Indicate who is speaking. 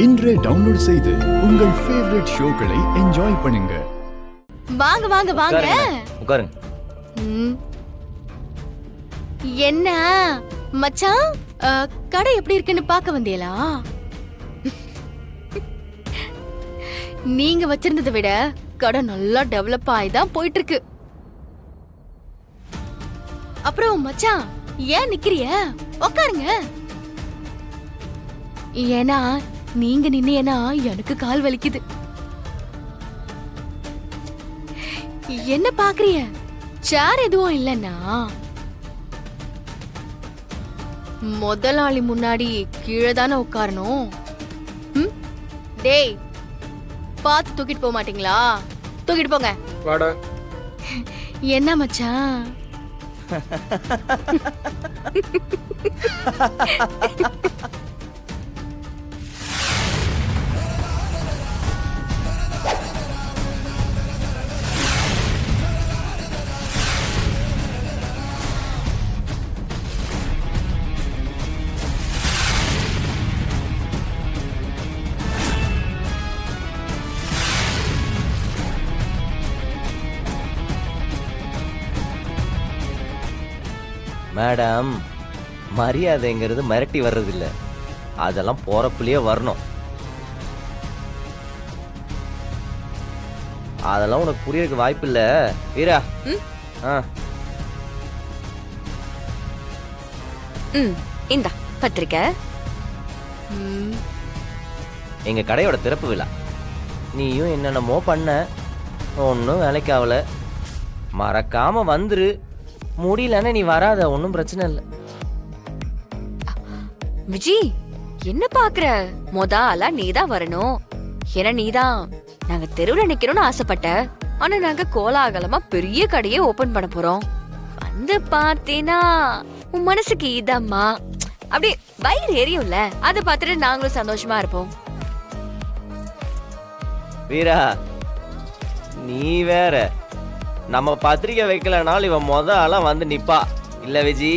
Speaker 1: இன்றே டவுன்லோட் செய்து உங்கள் ஃபேவரட் ஷோக்களை என்ஜாய் பண்ணுங்க.
Speaker 2: வாங்க வாங்க வாங்க
Speaker 3: உட்காருங்க.
Speaker 2: என்ன மச்சான், கடை எப்படி இருக்குன்னு பார்க்க வந்தீங்களா? நீங்க வச்சிருந்ததை விட கடை நல்லா டெவலப் ஆகி தான் போயிட்டு இருக்கு. அப்புறம் மச்சான், ஏன் நிக்கிறிய? உட்காருங்க. ஏன்னா நீங்க நின்னேனா எனக்கு கால் வலிக்குது. என்ன பாக்குறிய? சேர் எதுவும் இல்லன்னா முதலாளி முன்னாடி கீழே தானே உட்காரணும். டேய், பார்த்து தூக்கிட்டு போக மாட்டீங்களா? தூக்கிட்டு போங்க. என்ன மச்சான்?
Speaker 3: மேடம், மரியாதைங்கிறது மிரட்டி வர்றது இல்ல, அதெல்லாம் போறப்புலயே வரணும். அதெல்லாம் உனக்கு புரியறதுக்கு வாய்ப்பு இல்ல வீரா.
Speaker 2: இந்த பத்திரிக்கை
Speaker 3: எங்க கடையோட திறப்பு விழா. நீயும் என்னென்னமோ பண்ண, ஒன்னும் வேலைக்கு ஆகல. மறக்காம வந்துரு. முடியலன்னு நீ வராத, ஒன்னும் பிரச்சனை இல்ல.
Speaker 4: விஜி, என்ன பாக்குற? ஆளா நீதான் வரணும். ஏன்னா நீதான் நாங்க தெருவுல நிக்கணும்னு ஆசைப்பட்ட. ஆனா நாங்க கோலாகலமா பெரிய கடையே ஓபன் பண்ண போறோம். வந்து பாத்தீனா உன் மனசுக்கு இதம்மா அப்படியே வயிறு எரியும்ல, அதை பார்த்துட்டு நாங்களும் சந்தோஷமா இருப்போம்.
Speaker 3: வீரா, நீ வேற. நம்ம பத்திரிக்கை வைக்கலனாலும் இவன் ஆளா வந்து நிப்பா இல்ல விஜி?